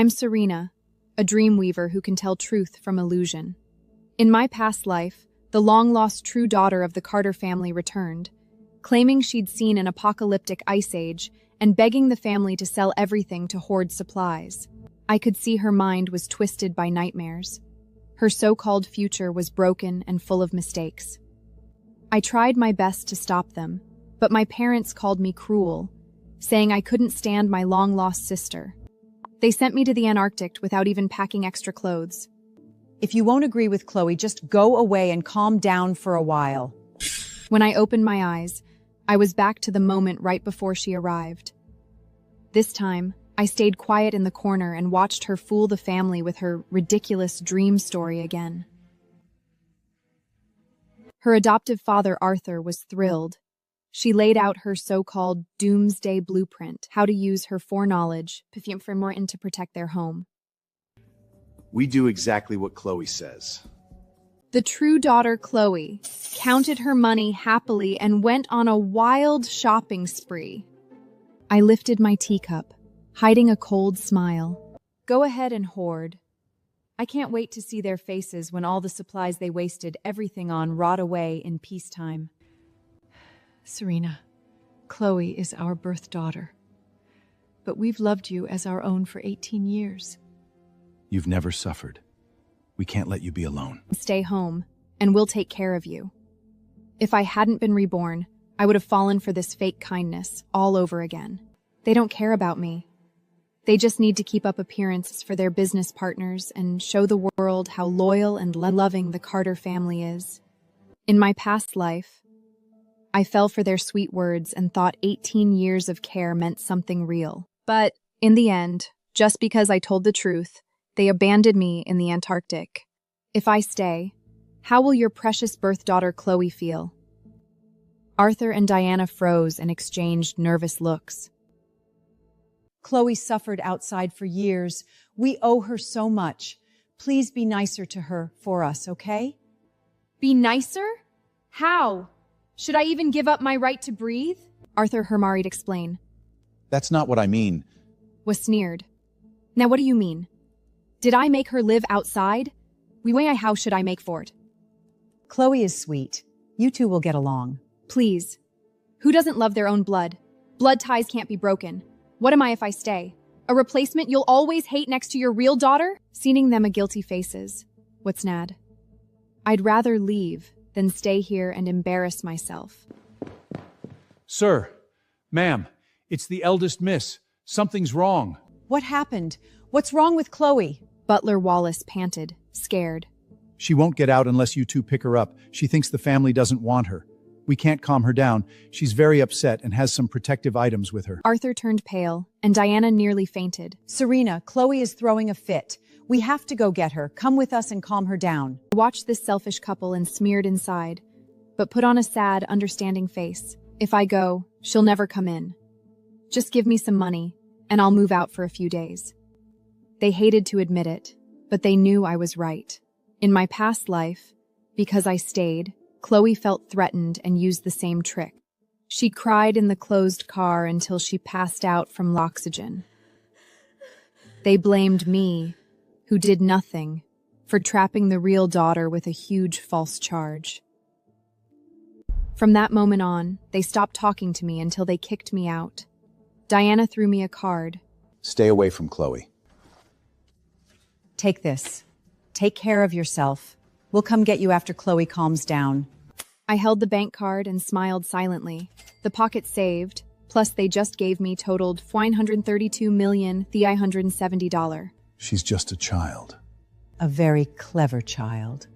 I'm Serena, a dream weaver who can tell truth from illusion. In my past life, the long-lost true daughter of the Carter family returned, claiming she'd seen an apocalyptic ice age and begging the family to sell everything to hoard supplies. I could see her mind was twisted by nightmares. Her so-called future was broken and full of mistakes. I tried my best to stop them, but my parents called me cruel, saying I couldn't stand my long-lost sister. They sent me to the Antarctic without even packing extra clothes. If you won't agree with Chloe, just go away and calm down for a while. When I opened my eyes, I was back to the moment right before she arrived. This time, I stayed quiet in the corner and watched her fool the family with her ridiculous dream story again. Her adoptive father, Arthur, was thrilled. She laid out her so-called doomsday blueprint, how to use her foreknowledge for Morton to protect their home. We do exactly what Chloe says. The true daughter, Chloe, counted her money happily and went on a wild shopping spree. I lifted my teacup, hiding a cold smile. Go ahead and hoard. I can't wait to see their faces when all the supplies they wasted everything on rot away in peacetime. Serena, Chloe is our birth daughter, but we've loved you as our own for 18 years. You've never suffered. We can't let you be alone. Stay home, and we'll take care of you. If I hadn't been reborn, I would have fallen for this fake kindness all over again. They don't care about me. They just need to keep up appearances for their business partners and show the world how loyal and loving the Carter family is. In my past life, I fell for their sweet words and thought 18 years of care meant something real. But in the end, just because I told the truth, they abandoned me in the Antarctic. If I stay, how will your precious birth daughter Chloe feel? Arthur and Diana froze and exchanged nervous looks. Chloe suffered outside for years. We owe her so much. Please be nicer to her for us, okay? Be nicer? How? Should I even give up my right to breathe? Arthur hurried explain. That's not what I mean. Was sneered. Now what do you mean? Did I make her live outside? How should I make for it? Chloe is sweet. You two will get along. Please. Who doesn't love their own blood? Blood ties can't be broken. What am I if I stay? A replacement you'll always hate next to your real daughter? Seeing them a guilty faces. What's nad? I'd rather leave than stay here and embarrass myself. Sir, ma'am, it's the eldest miss. Something's wrong. What happened? What's wrong with Chloe? Butler Wallace panted, scared. She won't get out unless you two pick her up. She thinks the family doesn't want her. We can't calm her down. She's very upset and has some protective items with her. Arthur turned pale, and Diana nearly fainted. Serena, Chloe is throwing a fit. We have to go get her. Come with us and calm her down. I watched this selfish couple and smeared inside, but put on a sad, understanding face. If I go, she'll never come in. Just give me some money, and I'll move out for a few days. They hated to admit it, but they knew I was right. In my past life, because I stayed, Chloe felt threatened and used the same trick. She cried in the closed car until she passed out from oxygen. They blamed me, who did nothing, for trapping the real daughter with a huge false charge. From that moment on, they stopped talking to me until they kicked me out. Diana threw me a card. Stay away from Chloe. Take this. Take care of yourself. We'll come get you after Chloe calms down. I held the bank card and smiled silently. The pocket saved, plus they just gave me totaled $432,370. She's just a child. A very clever child.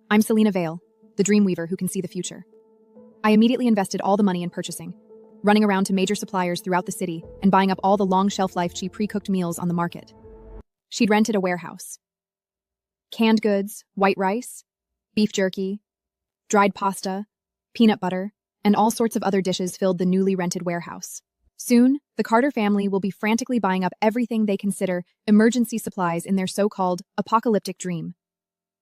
I'm Selena Vale, the dream weaver who can see the future. I immediately invested all the money in purchasing, running around to major suppliers throughout the city and buying up all the long shelf-life cheap pre-cooked meals on the market. She'd rented a warehouse. Canned goods, white rice, beef jerky, dried pasta, peanut butter, and all sorts of other dishes filled the newly rented warehouse. Soon, the Carter family will be frantically buying up everything they consider emergency supplies in their so-called apocalyptic dream.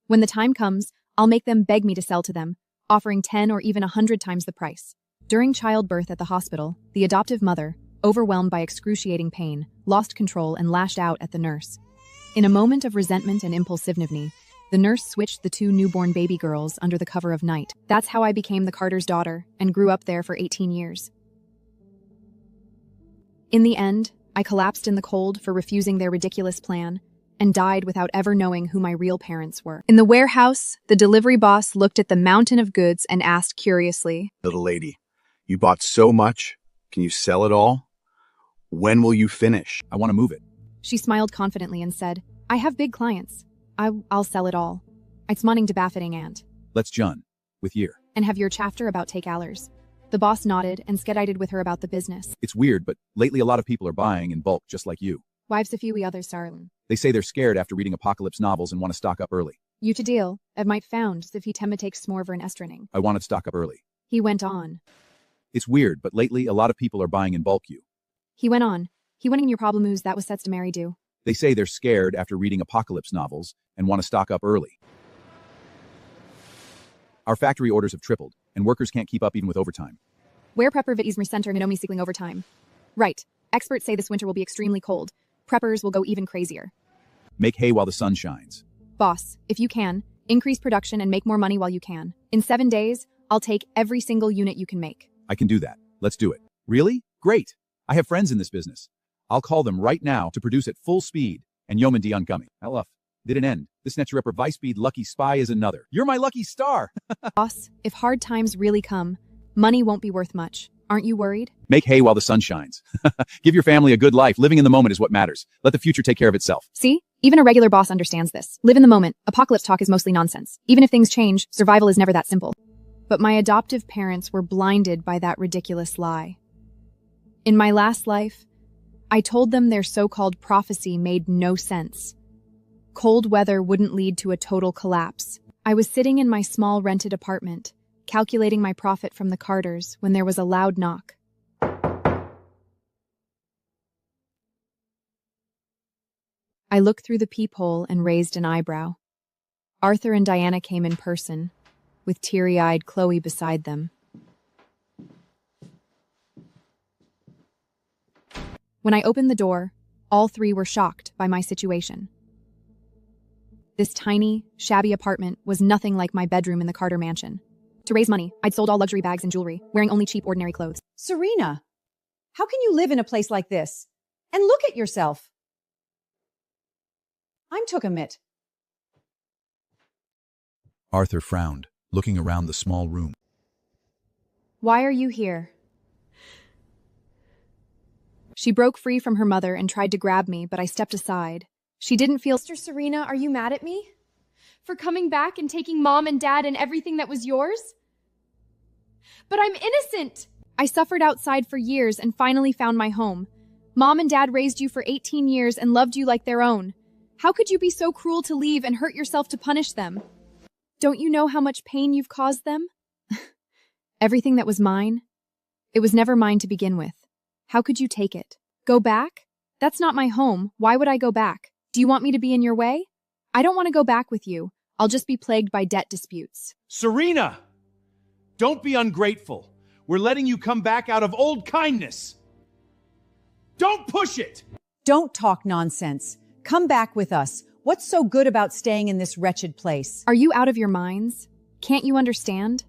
When the time comes, I'll make them beg me to sell to them, offering 10 or even 100 times the price. During childbirth at the hospital, the adoptive mother, overwhelmed by excruciating pain, lost control and lashed out at the nurse. In a moment of resentment and impulsivity, the nurse switched the two newborn baby girls under the cover of night. That's how I became the Carter's daughter and grew up there for 18 years. In the end, I collapsed in the cold for refusing their ridiculous plan and died without ever knowing who my real parents were. In the warehouse, the delivery boss looked at the mountain of goods and asked curiously, Little lady, you bought so much. Can you sell it all? When will you finish? I want to move it. She smiled confidently and said, I have big clients. I'll sell it all. It's money to baffiting aunt. Let's John. With year. And have your chafter about take allers. The boss nodded and skedated with her about the business. It's weird, but lately a lot of people are buying in bulk just like you. Wives a few we others sarlin. They say they're scared after reading apocalypse novels and want to stock up early. You to deal, Ev might found if he temma takes smorver and estraning. I wanted to stock up early. He went on. It's weird, but lately a lot of people are buying in bulk you. He went on. He went in your problem who's that was sets to marry do. They say they're scared after reading apocalypse novels and want to stock up early. Our factory orders have tripled, and workers can't keep up even with overtime. Where prepper vit ismer center Nanomi seekling overtime. Right. Experts say this winter will be extremely cold. Preppers will go even crazier. Make hay while the sun shines. Boss, if you can, increase production and make more money while you can. In 7 days, I'll take every single unit you can make. I can do that. Let's do it. Really? Great. I have friends in this business. I'll call them right now to produce at full speed. And Yeoman Dion coming. Hello. Did an end. This next ripper vice speed lucky spy is another. You're my lucky star. Boss, if hard times really come, money won't be worth much. Aren't you worried? Make hay while the sun shines. Give your family a good life. Living in the moment is what matters. Let the future take care of itself. See? Even a regular boss understands this. Live in the moment. Apocalypse talk is mostly nonsense. Even if things change, survival is never that simple. But my adoptive parents were blinded by that ridiculous lie. In my last life, I told them their so-called prophecy made no sense. Cold weather wouldn't lead to a total collapse. I was sitting in my small rented apartment, calculating my profit from the Carters, when there was a loud knock. I looked through the peephole and raised an eyebrow. Arthur and Diana came in person, with teary-eyed Chloe beside them. When I opened the door, all three were shocked by my situation. This tiny, shabby apartment was nothing like my bedroom in the Carter mansion. To raise money, I'd sold all luxury bags and jewelry, wearing only cheap, ordinary clothes. Serena, how can you live in a place like this? And look at yourself. I'm took a mit. Arthur frowned, looking around the small room. Why are you here? She broke free from her mother and tried to grab me, but I stepped aside. She didn't feel— Sister Serena, are you mad at me? For coming back and taking Mom and Dad and everything that was yours? But I'm innocent! I suffered outside for years and finally found my home. Mom and Dad raised you for 18 years and loved you like their own. How could you be so cruel to leave and hurt yourself to punish them? Don't you know how much pain you've caused them? Everything that was mine, it was never mine to begin with. How could you take it? Go back? That's not my home. Why would I go back? Do you want me to be in your way? I don't want to go back with you. I'll just be plagued by debt disputes. Serena! Don't be ungrateful. We're letting you come back out of old kindness. Don't push it! Don't talk nonsense. Come back with us. What's so good about staying in this wretched place? Are you out of your minds? Can't you understand?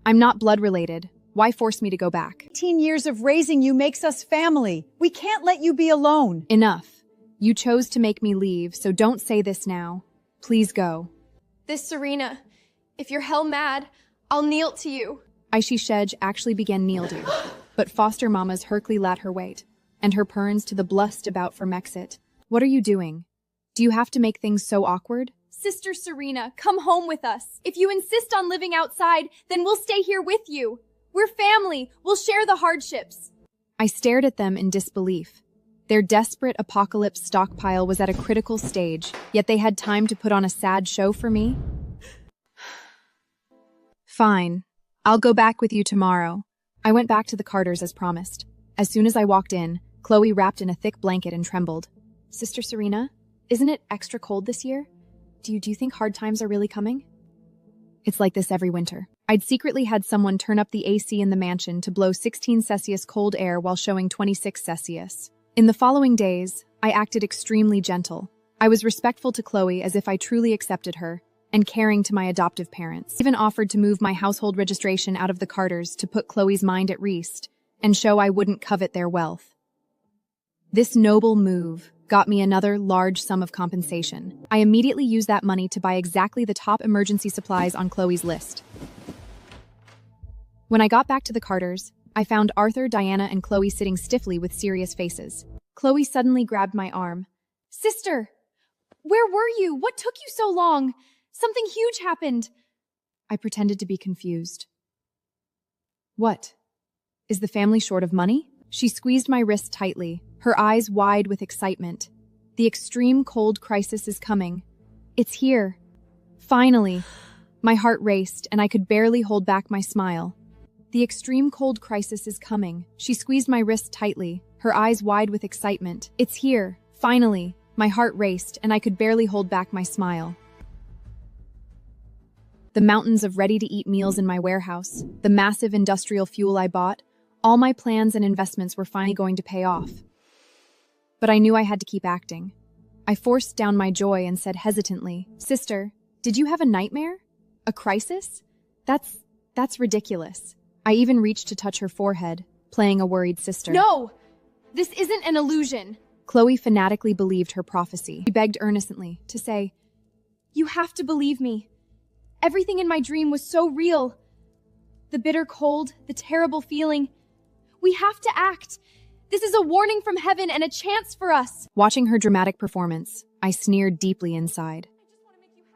I'm not blood related. Why force me to go back? 18 years of raising you makes us family. We can't let you be alone. Enough. You chose to make me leave, so don't say this now. Please go. This Serena, if you're hell mad, I'll kneel to you. Aishi Shej actually began kneel to, but foster mamas Hercley lat her wait, and her perns to the blust about for Mexit. What are you doing? Do you have to make things so awkward? Sister Serena, come home with us. If you insist on living outside, then we'll stay here with you. We're family. We'll share the hardships. I stared at them in disbelief. Their desperate apocalypse stockpile was at a critical stage, yet they had time to put on a sad show for me? Fine. I'll go back with you tomorrow. I went back to the Carters as promised. As soon as I walked in, Chloe wrapped in a thick blanket and trembled. Sister Serena, isn't it extra cold this year? Do you think hard times are really coming? It's like this every winter. I'd secretly had someone turn up the AC in the mansion to blow 16 Celsius cold air while showing 26 Celsius. In the following days, I acted extremely gentle. I was respectful to Chloe as if I truly accepted her, and caring to my adoptive parents. I even offered to move my household registration out of the Carters to put Chloe's mind at rest and show I wouldn't covet their wealth. This noble move got me another large sum of compensation. I immediately used that money to buy exactly the top emergency supplies on Chloe's list. When I got back to the Carters, I found Arthur, Diana, and Chloe sitting stiffly with serious faces. Chloe suddenly grabbed my arm. Sister, where were you? What took you so long? Something huge happened. I pretended to be confused. What? Is the family short of money? She squeezed my wrist tightly, her eyes wide with excitement. The extreme cold crisis is coming. It's here. Finally. My heart raced, and I could barely hold back my smile. The extreme cold crisis is coming. She squeezed my wrist tightly, her eyes wide with excitement. It's here. Finally. My heart raced, and I could barely hold back my smile. The mountains of ready-to-eat meals in my warehouse, the massive industrial fuel I bought, all my plans and investments were finally going to pay off. But I knew I had to keep acting. I forced down my joy and said hesitantly, "Sister, did you have a nightmare? A crisis? That's ridiculous." I even reached to touch her forehead, playing a worried sister. No! This isn't an illusion. Chloe fanatically believed her prophecy. She begged earnestly to say, "You have to believe me. Everything in my dream was so real. The bitter cold, the terrible feeling. We have to act. This is a warning from heaven and a chance for us." Watching her dramatic performance, I sneered deeply inside.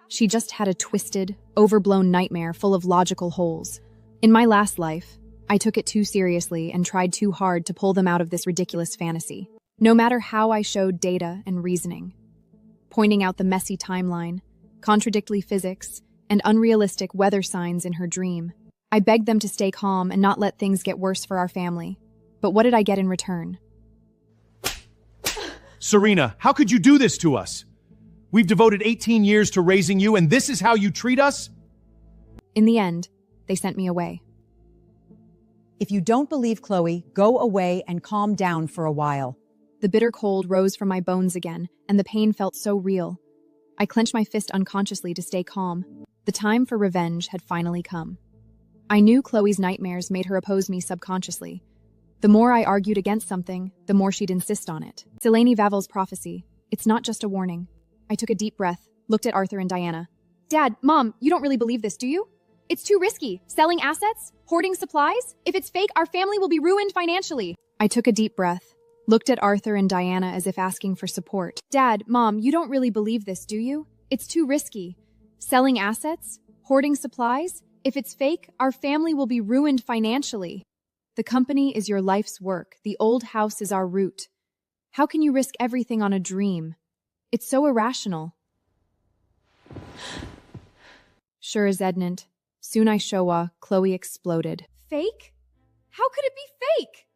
She just had a twisted, overblown nightmare full of logical holes. In my last life, I took it too seriously and tried too hard to pull them out of this ridiculous fantasy. No matter how I showed data and reasoning, pointing out the messy timeline, contradictory physics, and unrealistic weather signs in her dream, I begged them to stay calm and not let things get worse for our family. But what did I get in return? Serena, how could you do this to us? We've devoted 18 years to raising you, and this is how you treat us? In the end, they sent me away. If you don't believe Chloe, go away and calm down for a while. The bitter cold rose from my bones again, and the pain felt so real. I clenched my fist unconsciously to stay calm. The time for revenge had finally come. I knew Chloe's nightmares made her oppose me subconsciously. The more I argued against something, the more she'd insist on it. Selene Vavel's prophecy. It's not just a warning. I took a deep breath, looked at Arthur and Diana. Dad, Mom, you don't really believe this, do you? It's too risky. Selling assets? Hoarding supplies? If it's fake, our family will be ruined financially. I took a deep breath, looked at Arthur and Diana as if asking for support. Dad, Mom, you don't really believe this, do you? It's too risky. Selling assets? Hoarding supplies? If it's fake, our family will be ruined financially. The company is your life's work. The old house is our root. How can you risk everything on a dream? It's so irrational. Sure as Ednant. Soon I showa, Chloe exploded. Fake? How could it be fake?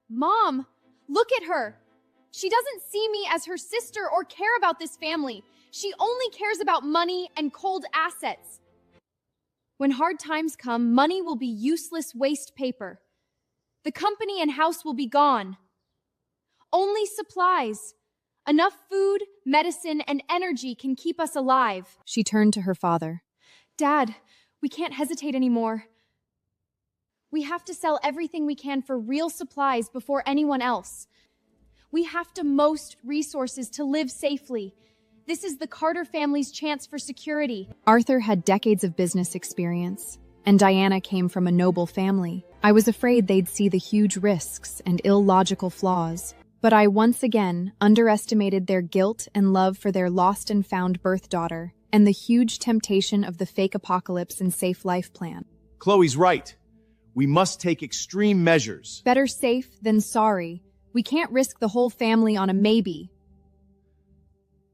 Mom, look at her. She doesn't see me as her sister or care about this family. She only cares about money and cold assets. When hard times come, money will be useless waste paper. The company and house will be gone. Only supplies. Enough food, medicine, and energy can keep us alive. She turned to her father. Dad, we can't hesitate anymore. We have to sell everything we can for real supplies before anyone else. We have to most resources to live safely. This is the Carter family's chance for security. Arthur had decades of business experience, and Diana came from a noble family. I was afraid they'd see the huge risks and illogical flaws, but I once again underestimated their guilt and love for their lost and found birth daughter, and the huge temptation of the fake apocalypse and safe life plan. Chloe's right. We must take extreme measures. Better safe than sorry. We can't risk the whole family on a maybe.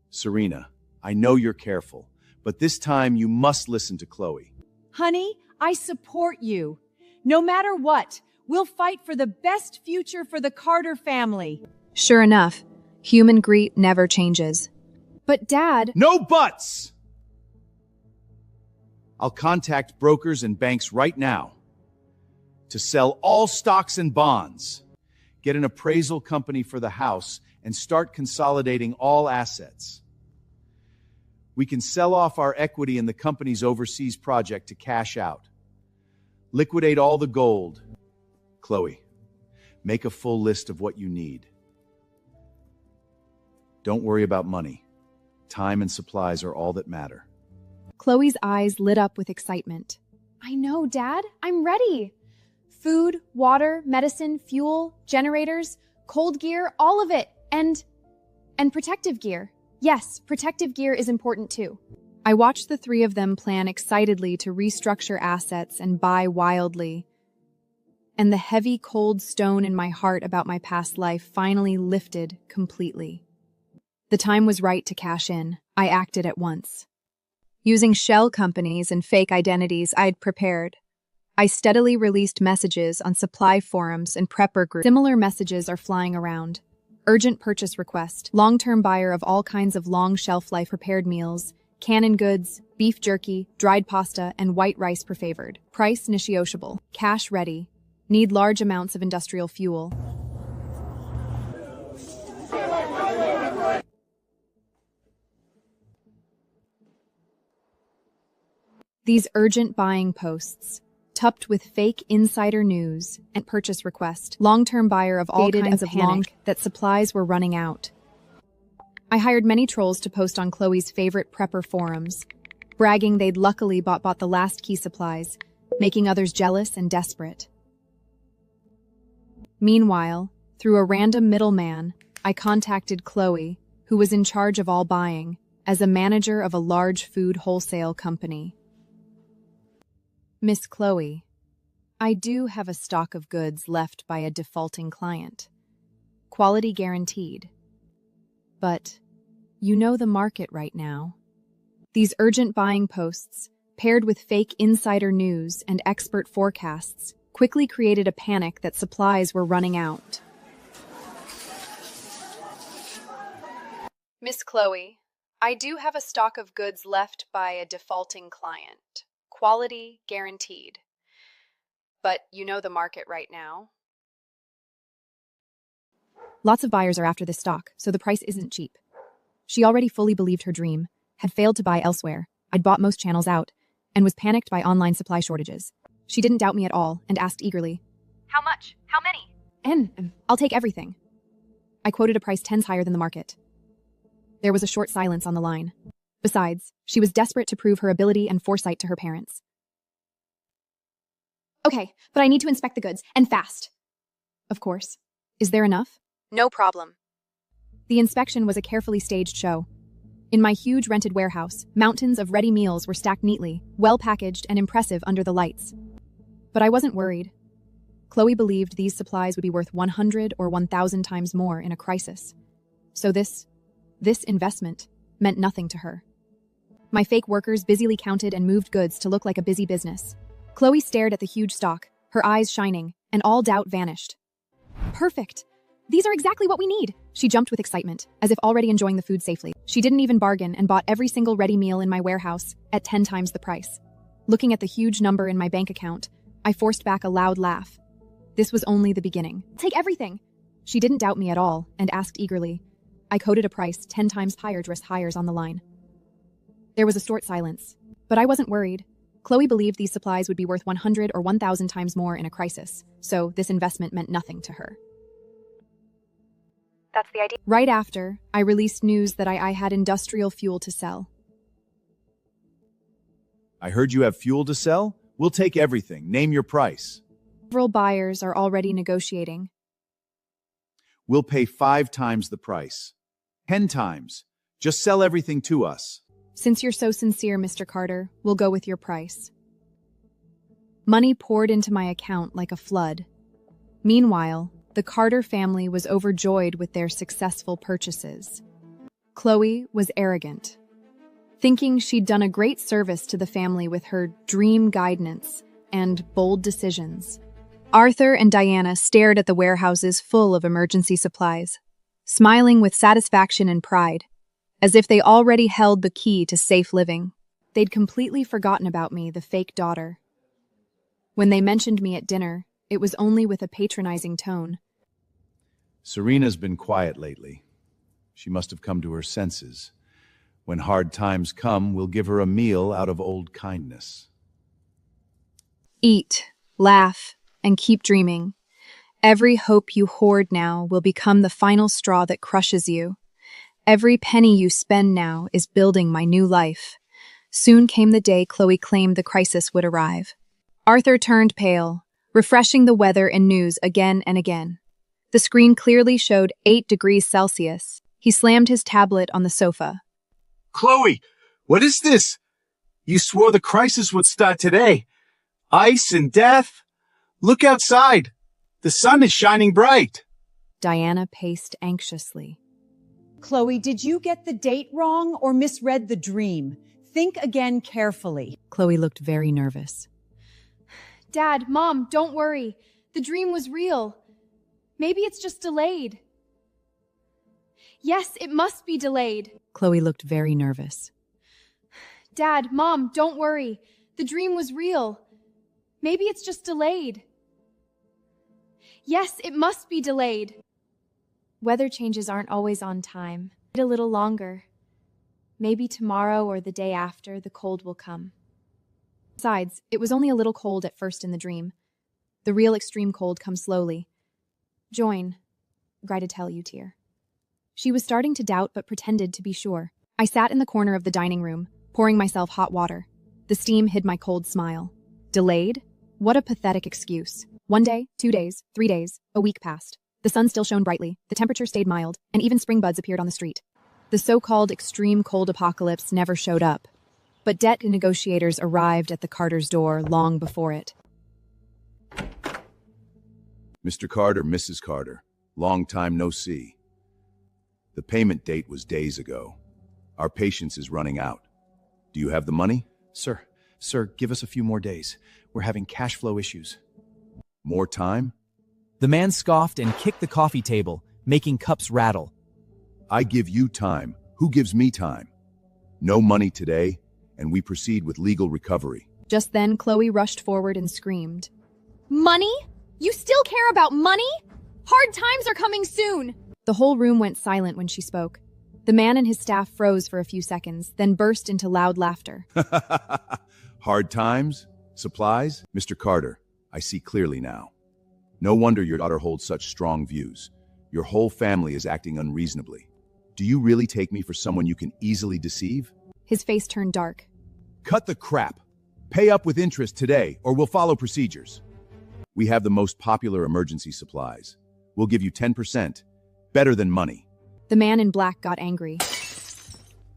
Serena, I know you're careful, but this time you must listen to Chloe. Honey, I support you. No matter what, we'll fight for the best future for the Carter family. Sure enough, human greed never changes. But Dad... No buts! I'll contact brokers and banks right now to sell all stocks and bonds, get an appraisal company for the house, and start consolidating all assets. We can sell off our equity in the company's overseas project to cash out. Liquidate all the gold. Chloe, make a full list of what you need. Don't worry about money. Time and supplies are all that matter. Chloe's eyes lit up with excitement. I know, Dad. I'm ready. Food, water, medicine, fuel, generators, cold gear, all of it. And protective gear. Yes, protective gear is important too. I watched the three of them plan excitedly to restructure assets and buy wildly. And the heavy, cold stone in my heart about my past life finally lifted completely. The time was right to cash in. I acted at once. Using shell companies and fake identities I'd prepared, I steadily released messages on supply forums and prepper groups. Similar messages are flying around. Urgent purchase request, long-term buyer of all kinds of long shelf life prepared meals, canned goods, beef jerky, dried pasta, and white rice prefavored. Price negotiable. Cash ready. Need large amounts of industrial fuel. These urgent buying posts, topped with fake insider news and purchase request, long-term buyer of all kinds of panic that supplies were running out. I hired many trolls to post on Chloe's favorite prepper forums, bragging they'd luckily bought the last key supplies, making others jealous and desperate. Meanwhile, through a random middleman, I contacted Chloe, who was in charge of all buying, as a manager of a large food wholesale company. Miss Chloe, I do have a stock of goods left by a defaulting client. Quality guaranteed. But you know the market right now. These urgent buying posts, paired with fake insider news and expert forecasts, quickly created a panic that supplies were running out. Miss Chloe, I do have a stock of goods left by a defaulting client. Quality guaranteed. But you know the market right now. Lots of buyers are after this stock, so the price isn't cheap. She already fully believed her dream, had failed to buy elsewhere, I'd bought most channels out, and was panicked by online supply shortages. She didn't doubt me at all and asked eagerly, "How much? How many?" I'll take everything. I quoted a price 10s higher than the market. There was a short silence on the line. Besides, she was desperate to prove her ability and foresight to her parents. Okay, but I need to inspect the goods, and fast. Of course. Is there enough? No problem. The inspection was a carefully staged show. In my huge rented warehouse, mountains of ready meals were stacked neatly, well packaged and impressive under the lights. But I wasn't worried. Chloe believed these supplies would be worth 100 or 1,000 times more in a crisis. So this investment meant nothing to her. My fake workers busily counted and moved goods to look like a busy business. Chloe stared at the huge stock, her eyes shining, and all doubt vanished. Perfect! These are exactly what we need! She jumped with excitement, as if already enjoying the food safely. She didn't even bargain and bought every single ready meal in my warehouse at 10 times the price. Looking at the huge number in my bank account, I forced back a loud laugh. This was only the beginning. Take everything! She didn't doubt me at all and asked eagerly. I quoted a price 10 times higher to risk hires on the line. There was a short silence, but I wasn't worried. Chloe believed these supplies would be worth 100 or 1,000 times more in a crisis, so this investment meant nothing to her. That's the idea. Right after, I released news that I had industrial fuel to sell. I heard you have fuel to sell? We'll take everything. Name your price. Several buyers are already negotiating. We'll pay 5 times the price. 10 times. Just sell everything to us. Since you're so sincere, Mr. Carter, we'll go with your price. Money poured into my account like a flood. Meanwhile, the Carter family was overjoyed with their successful purchases. Chloe was arrogant, thinking she'd done a great service to the family with her dream guidance and bold decisions. Arthur and Diana stared at the warehouses full of emergency supplies, smiling with satisfaction and pride, as if they already held the key to safe living. They'd completely forgotten about me, the fake daughter. When they mentioned me at dinner, it was only with a patronizing tone. Serena's been quiet lately. She must have come to her senses. When hard times come, we'll give her a meal out of old kindness. Eat, laugh, and keep dreaming. Every hope you hoard now will become the final straw that crushes you. Every penny you spend now is building my new life. Soon came the day Chloe claimed the crisis would arrive. Arthur turned pale, refreshing the weather and news again and again. The screen clearly showed 8 degrees Celsius. He slammed his tablet on the sofa. Chloe, what is this? You swore the crisis would start today. Ice and death. Look outside. The sun is shining bright. Diana paced anxiously. Chloe, did you get the date wrong or misread the dream? Think again carefully. Chloe looked very nervous. Dad, Mom, don't worry. The dream was real. Maybe it's just delayed. Yes, it must be delayed. Chloe looked very nervous. Dad, Mom, don't worry. The dream was real. Maybe it's just delayed. Yes, it must be delayed. Weather changes aren't always on time. Wait a little longer. Maybe tomorrow or the day after, the cold will come. Besides, it was only a little cold at first in the dream. The real extreme cold comes slowly. Join, Gry to tell you, Tyr. She was starting to doubt but pretended to be sure. I sat in the corner of the dining room, pouring myself hot water. The steam hid my cold smile. Delayed? What a pathetic excuse. 1 day, 2 days, 3 days, a week passed. The sun still shone brightly, the temperature stayed mild, and even spring buds appeared on the street. The so-called extreme cold apocalypse never showed up. But debt negotiators arrived at the Carter's door long before it. Mr. Carter, Mrs. Carter, long time no see. The payment date was days ago. Our patience is running out. Do you have the money? Sir, give us a few more days. We're having cash flow issues. More time? The man scoffed and kicked the coffee table, making cups rattle. I give you time. Who gives me time? No money today, and we proceed with legal recovery. Just then, Chloe rushed forward and screamed. Money? You still care about money? Hard times are coming soon. The whole room went silent when she spoke. The man and his staff froze for a few seconds, then burst into loud laughter. Hard times? Supplies? Mr. Carter, I see clearly now. No wonder your daughter holds such strong views. Your whole family is acting unreasonably. Do you really take me for someone you can easily deceive? His face turned dark. Cut the crap. Pay up with interest today, or we'll follow procedures. We have the most popular emergency supplies. We'll give you 10%. Better than money. The man in black got angry.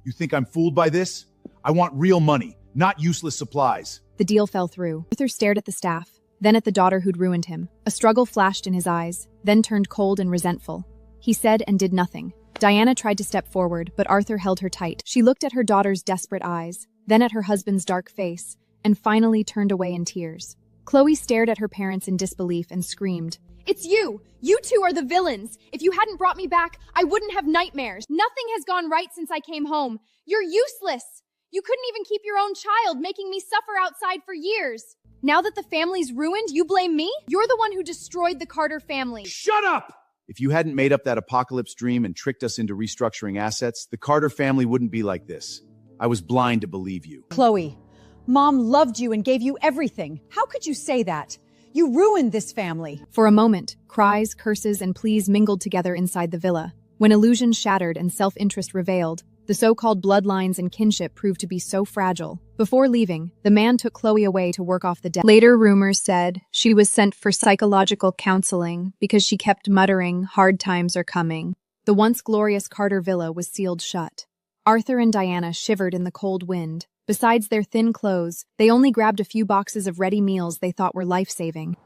You think I'm fooled by this? I want real money, not useless supplies. The deal fell through. Arthur stared at the staff, then at the daughter who'd ruined him. A struggle flashed in his eyes, then turned cold and resentful. He said and did nothing. Diana tried to step forward, but Arthur held her tight. She looked at her daughter's desperate eyes, then at her husband's dark face, and finally turned away in tears. Chloe stared at her parents in disbelief and screamed. It's you! You two are the villains! If you hadn't brought me back, I wouldn't have nightmares. Nothing has gone right since I came home. You're useless! You couldn't even keep your own child, making me suffer outside for years. Now that the family's ruined, you blame me? You're the one who destroyed the Carter family. Shut up! If you hadn't made up that apocalypse dream and tricked us into restructuring assets, the Carter family wouldn't be like this. I was blind to believe you. Chloe, Mom loved you and gave you everything. How could you say that? You ruined this family. For a moment, cries, curses, and pleas mingled together inside the villa. When illusions shattered and self-interest prevailed, the so-called bloodlines and kinship proved to be so fragile. Before leaving, the man took Chloe away to work off the debt. Later rumors said she was sent for psychological counseling because she kept muttering, "Hard times are coming." The once glorious Carter villa was sealed shut. Arthur and Diana shivered in the cold wind. Besides their thin clothes, they only grabbed a few boxes of ready meals they thought were life-saving.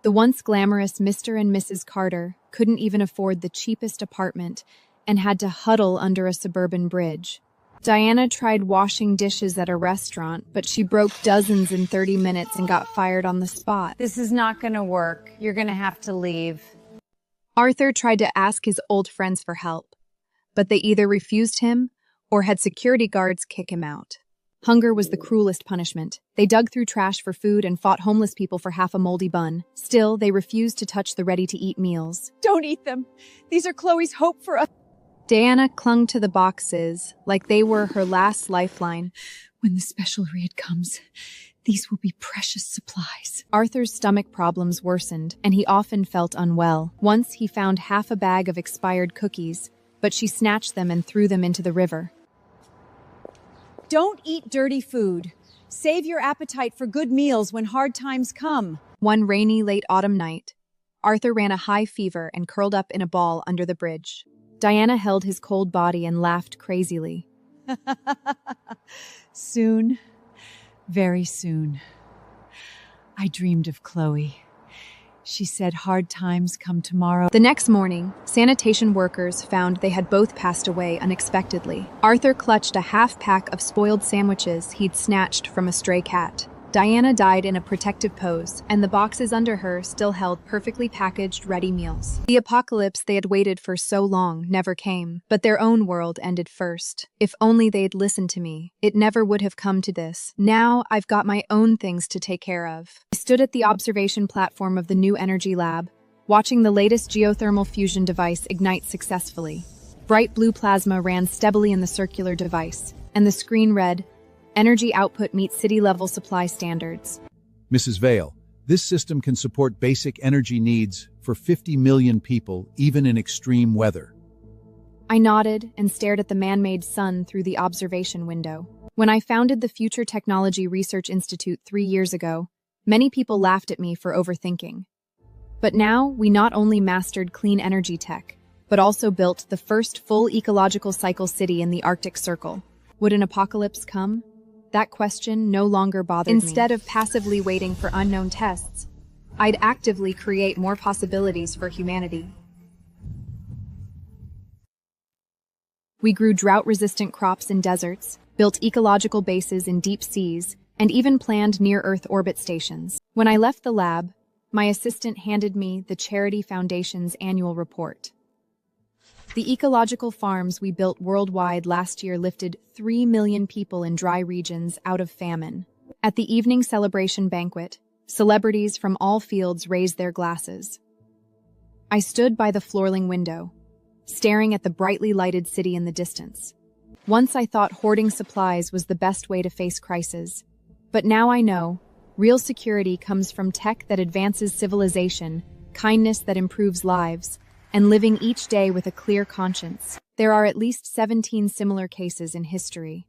The once glamorous Mr. and Mrs. Carter couldn't even afford the cheapest apartment and had to huddle under a suburban bridge. Diana tried washing dishes at a restaurant, but she broke dozens in 30 minutes and got fired on the spot. This is not going to work. You're going to have to leave. Arthur tried to ask his old friends for help, but they either refused him or had security guards kick him out. Hunger was the cruelest punishment. They dug through trash for food and fought homeless people for half a moldy bun. Still, they refused to touch the ready-to-eat meals. Don't eat them. These are Chloe's hope for us. Diana clung to the boxes like they were her last lifeline. When the special raid comes, these will be precious supplies. Arthur's stomach problems worsened, and he often felt unwell. Once he found half a bag of expired cookies, but she snatched them and threw them into the river. Don't eat dirty food. Save your appetite for good meals when hard times come. One rainy late autumn night, Arthur ran a high fever and curled up in a ball under the bridge. Diana held his cold body and laughed crazily. Soon, very soon, I dreamed of Chloe. She said hard times come tomorrow. The next morning, sanitation workers found they had both passed away unexpectedly. Arthur clutched a half-pack of spoiled sandwiches he'd snatched from a stray cat. Diana died in a protective pose, and the boxes under her still held perfectly packaged, ready meals. The apocalypse they had waited for so long never came, but their own world ended first. If only they'd listened to me, it never would have come to this. Now I've got my own things to take care of. I stood at the observation platform of the new energy lab, watching the latest geothermal fusion device ignite successfully. Bright blue plasma ran steadily in the circular device, and the screen read, "Energy output meets city-level supply standards." Mrs. Vale, this system can support basic energy needs for 50 million people, even in extreme weather. I nodded and stared at the man-made sun through the observation window. When I founded the Future Technology Research Institute 3 years ago, many people laughed at me for overthinking. But now, we not only mastered clean energy tech, but also built the first full ecological cycle city in the Arctic Circle. Would an apocalypse come? That question no longer bothered me. Instead of passively waiting for unknown tests, I'd actively create more possibilities for humanity. We grew drought-resistant crops in deserts, built ecological bases in deep seas, and even planned near-Earth orbit stations. When I left the lab, my assistant handed me the Charity Foundation's annual report. The ecological farms we built worldwide last year lifted 3 million people in dry regions out of famine. At the evening celebration banquet, celebrities from all fields raised their glasses. I stood by the floorling window, staring at the brightly lighted city in the distance. Once I thought hoarding supplies was the best way to face crises, but now I know real security comes from tech that advances civilization, kindness that improves lives, and living each day with a clear conscience. There are at least 17 similar cases in history.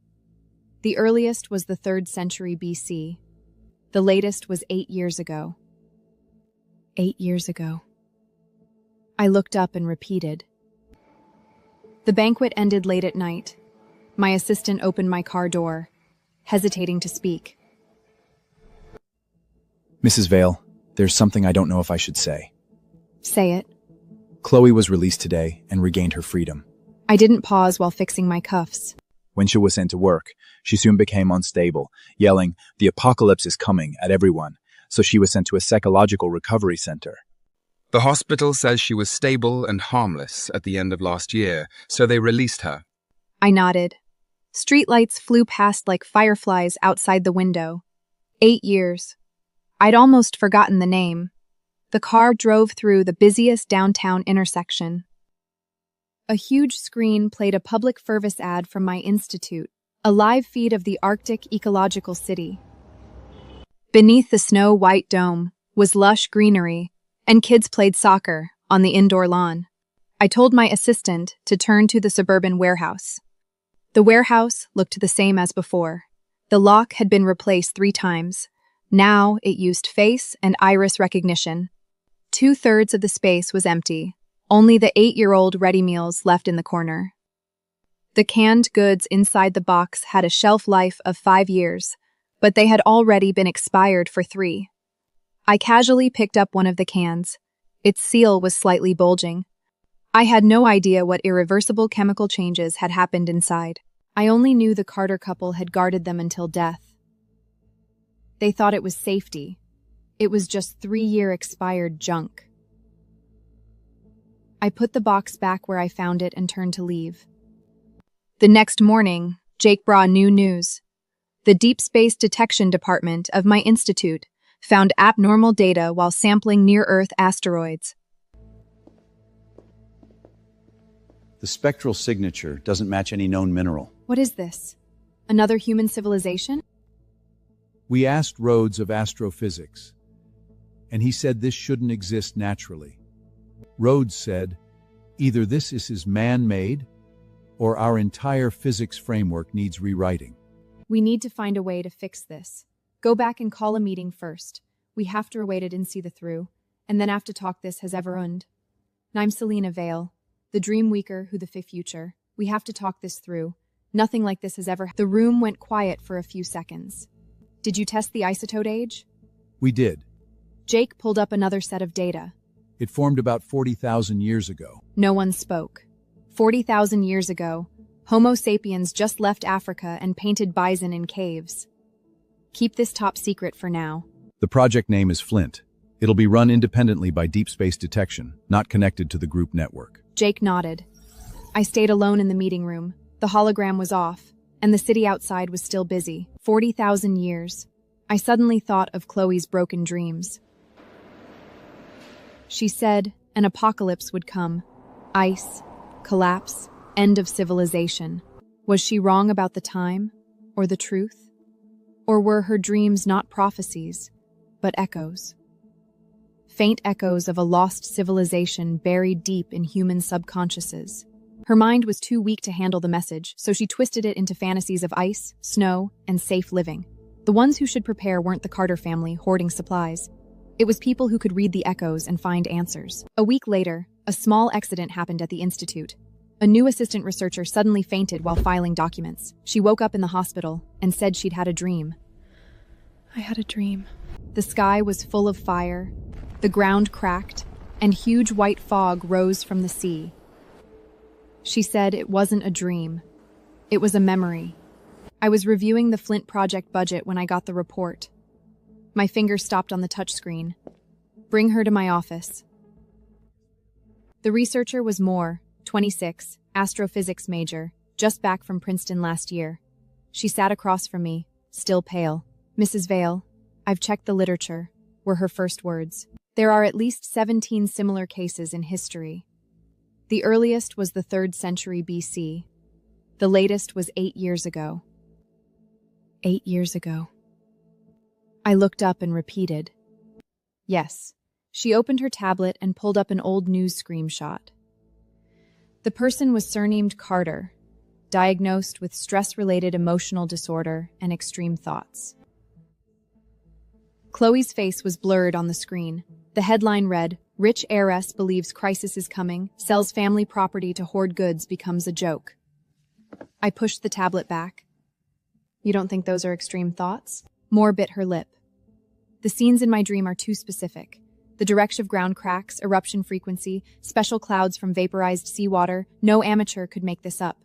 The earliest was the 3rd century BC. The latest was 8 years ago. 8 years ago. I looked up and repeated. The banquet ended late at night. My assistant opened my car door, hesitating to speak. Mrs. Vale, there's something I don't know if I should say. Say it. Chloe was released today and regained her freedom. I didn't pause while fixing my cuffs. When she was sent to work, she soon became unstable, yelling, "The apocalypse is coming," at everyone, so she was sent to a psychological recovery center. The hospital says she was stable and harmless at the end of last year, so they released her. I nodded. Streetlights flew past like fireflies outside the window. 8 years. I'd almost forgotten the name. The car drove through the busiest downtown intersection. A huge screen played a public service ad from my institute, a live feed of the Arctic ecological city. Beneath the snow-white dome was lush greenery, and kids played soccer on the indoor lawn. I told my assistant to turn to the suburban warehouse. The warehouse looked the same as before. The lock had been replaced 3 times. Now it used face and iris recognition. 2/3 of the space was empty, only the 8-year-old ready meals left in the corner. The canned goods inside the box had a shelf life of 5 years, but they had already been expired for 3. I casually picked up one of the cans. Its seal was slightly bulging. I had no idea what irreversible chemical changes had happened inside. I only knew the Carter couple had guarded them until death. They thought it was safety. It was just 3-year expired junk. I put the box back where I found it and turned to leave. The next morning, Jake brought new news. The Deep Space Detection Department of my institute found abnormal data while sampling near-Earth asteroids. The spectral signature doesn't match any known mineral. What is this? Another human civilization? We asked Rhodes of astrophysics, and he said this shouldn't exist naturally. Rhodes said, either this is man-made, or our entire physics framework needs rewriting. We need to find a way to fix this. Go back and call a meeting first. We have to await it and see the through, and then after talk this has ever und. I'm Selena Vale, the dream weaker who the future. We have to talk this through. Nothing like this has ever. The room went quiet for a few seconds. Did you test the isotope age? We did. Jake pulled up another set of data. It formed about 40,000 years ago. No one spoke. 40,000 years ago, Homo sapiens just left Africa and painted bison in caves. Keep this top secret for now. The project name is Flint. It'll be run independently by deep space detection, not connected to the group network. Jake nodded. I stayed alone in the meeting room. The hologram was off, and the city outside was still busy. 40,000 years. I suddenly thought of Chloe's broken dreams. She said an apocalypse would come. Ice, collapse, end of civilization. Was she wrong about the time, or the truth? Or were her dreams not prophecies, but echoes? Faint echoes of a lost civilization buried deep in human subconsciouses. Her mind was too weak to handle the message, so she twisted it into fantasies of ice, snow, and safe living. The ones who should prepare weren't the Carter family hoarding supplies. It was people who could read the echoes and find answers. A week later, a small accident happened at the institute. A new assistant researcher suddenly fainted while filing documents. She woke up in the hospital and said she'd had a dream. I had a dream. The sky was full of fire, the ground cracked, and huge white fog rose from the sea. She said it wasn't a dream. It was a memory. I was reviewing the Flint project budget when I got the report. My finger stopped on the touchscreen. Bring her to my office. The researcher was Moore, 26, astrophysics major, just back from Princeton last year. She sat across from me, still pale. Mrs. Vale, I've checked the literature, were her first words. There are at least 17 similar cases in history. The earliest was the 3rd century BC. The latest was 8 years ago. 8 years ago. I looked up and repeated. Yes. She opened her tablet and pulled up an old news screenshot. The person was surnamed Carter, diagnosed with stress-related emotional disorder and extreme thoughts. Chloe's face was blurred on the screen. The headline read, "Rich heiress believes crisis is coming, sells family property to hoard goods, becomes a joke." I pushed the tablet back. You don't think those are extreme thoughts? Moore bit her lip. The scenes in my dream are too specific. The direction of ground cracks, eruption frequency, special clouds from vaporized seawater. No amateur could make this up.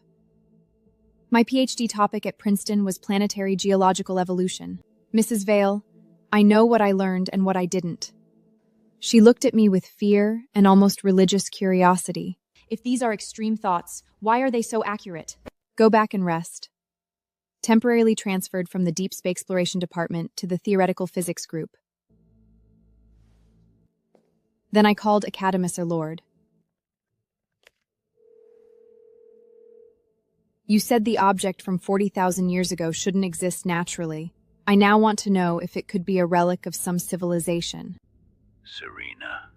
My PhD topic at Princeton was planetary geological evolution. Mrs. Vale, I know what I learned and what I didn't. She looked at me with fear and almost religious curiosity. If these are extreme thoughts, why are they so accurate? Go back and rest. Temporarily transferred from the Deep Space Exploration Department to the Theoretical Physics Group. Then I called Academus Lord. You said the object from 40,000 years ago shouldn't exist naturally. I now want to know if it could be a relic of some civilization. Serena.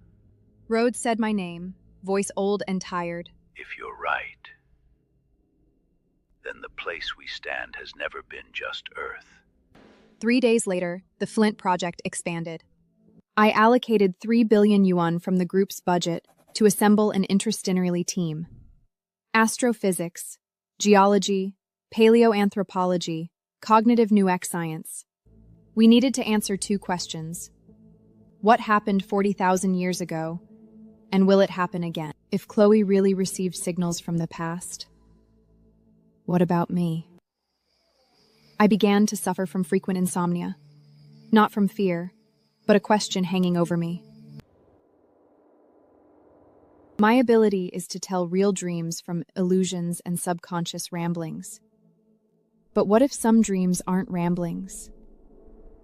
Rhodes said my name, voice old and tired. If you're right, then the place we stand has never been just Earth. 3 days later, the Flint project expanded. I allocated 3 billion yuan from the group's budget to assemble an interdisciplinary team. Astrophysics, geology, paleoanthropology, cognitive New-X science. We needed to answer 2 questions. What happened 40,000 years ago, and will it happen again? If Chloe really received signals from the past, what about me? I began to suffer from frequent insomnia. Not from fear, but a question hanging over me. My ability is to tell real dreams from illusions and subconscious ramblings. But what if some dreams aren't ramblings?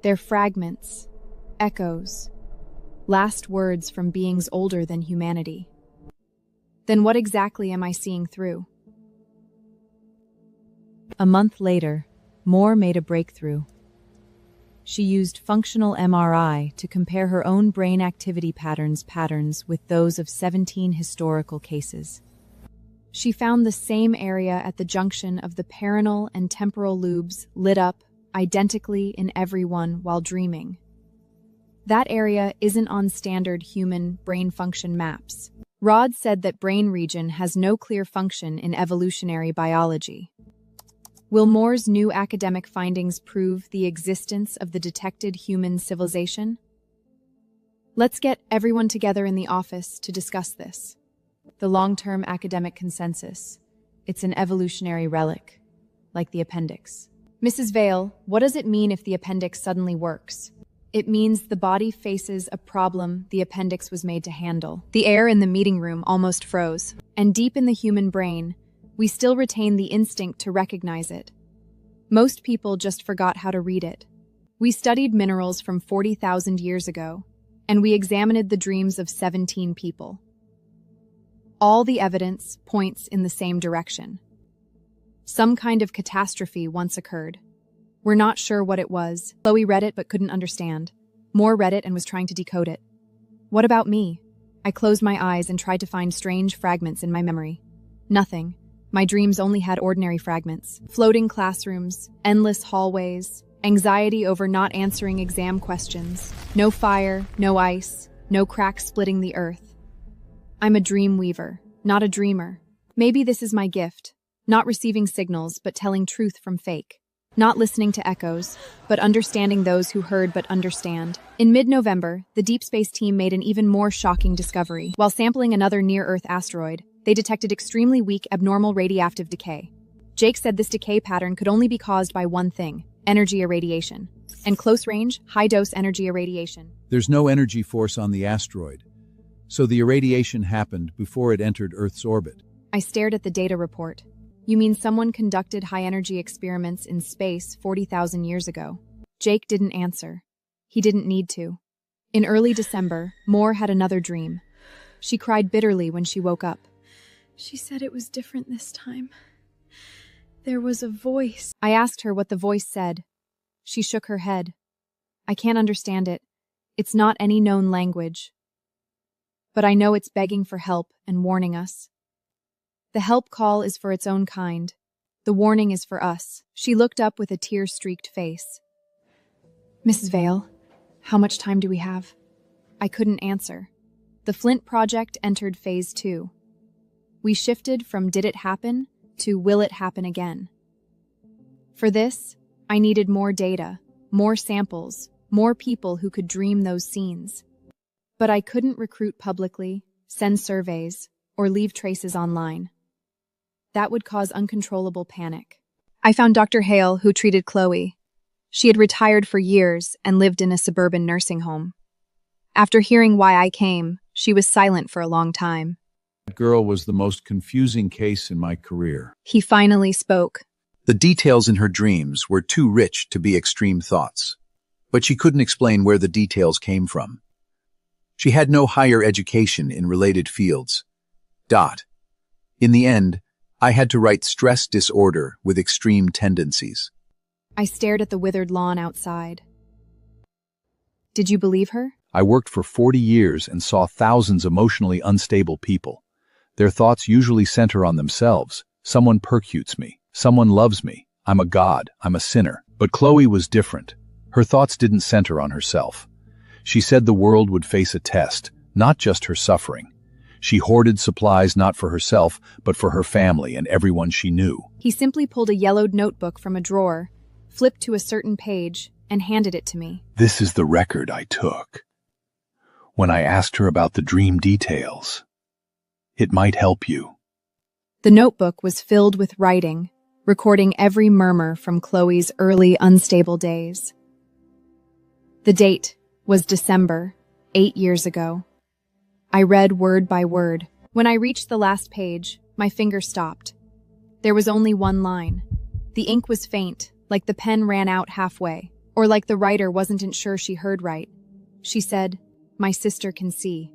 They're fragments, echoes, last words from beings older than humanity. Then what exactly am I seeing through? A month later, Moore made a breakthrough. She used functional MRI to compare her own brain activity patterns with those of 17 historical cases. She found the same area at the junction of the parenal and temporal lobes lit up identically in everyone while dreaming. That area isn't on standard human brain function maps. Rod said that brain region has no clear function in evolutionary biology. Will Moore's new academic findings prove the existence of the detected human civilization? Let's get everyone together in the office to discuss this. The long-term academic consensus. It's an evolutionary relic, like the appendix. Mrs. Vale, what does it mean if the appendix suddenly works? It means the body faces a problem the appendix was made to handle. The air in the meeting room almost froze. And deep in the human brain, we still retain the instinct to recognize it. Most people just forgot how to read it. We studied minerals from 40,000 years ago, and we examined the dreams of 17 people. All the evidence points in the same direction. Some kind of catastrophe once occurred. We're not sure what it was. Chloe read it but couldn't understand. Moore read it and was trying to decode it. What about me? I closed my eyes and tried to find strange fragments in my memory. Nothing. My dreams only had ordinary fragments. Floating classrooms, endless hallways, anxiety over not answering exam questions. No fire, no ice, no cracks splitting the earth. I'm a dream weaver, not a dreamer. Maybe this is my gift. Not receiving signals, but telling truth from fake. Not listening to echoes, but understanding those who heard but understand. In mid-November, the Deep Space team made an even more shocking discovery. While sampling another near-Earth asteroid, they detected extremely weak abnormal radioactive decay. Jake said this decay pattern could only be caused by one thing: energy irradiation. And close-range, high-dose energy irradiation. There's no energy force on the asteroid, so the irradiation happened before it entered Earth's orbit. I stared at the data report. You mean someone conducted high-energy experiments in space 40,000 years ago? Jake didn't answer. He didn't need to. In early December, Moore had another dream. She cried bitterly when she woke up. She said it was different this time. There was a voice. I asked her what the voice said. She shook her head. I can't understand it. It's not any known language. But I know it's begging for help and warning us. The help call is for its own kind. The warning is for us. She looked up with a tear-streaked face. Mrs. Vale, how much time do we have? I couldn't answer. The Flint project entered phase 2. We shifted from did it happen to will it happen again. For this, I needed more data, more samples, more people who could dream those scenes. But I couldn't recruit publicly, send surveys, or leave traces online. That would cause uncontrollable panic. I found Dr. Hale, who treated Chloe. She had retired for years and lived in a suburban nursing home. After hearing why I came, she was silent for a long time. That girl was the most confusing case in my career. He finally spoke. The details in her dreams were too rich to be extreme thoughts, but she couldn't explain where the details came from. She had no higher education in related fields. In the end, I had to write stress disorder with extreme tendencies. I stared at the withered lawn outside. Did you believe her? I worked for 40 years and saw thousands emotionally unstable people. Their thoughts usually center on themselves. Someone persecutes me. Someone loves me. I'm a god. I'm a sinner. But Chloe was different. Her thoughts didn't center on herself. She said the world would face a test, not just her suffering. She hoarded supplies not for herself, but for her family and everyone she knew. He simply pulled a yellowed notebook from a drawer, flipped to a certain page, and handed it to me. This is the record I took. When I asked her about the dream details, it might help you. The notebook was filled with writing, recording every murmur from Chloe's early unstable days. The date was December, 8 years ago. I read word by word. When I reached the last page, my finger stopped. There was only one line. The ink was faint, like the pen ran out halfway, or like the writer wasn't sure she heard right. She said, "My sister can see."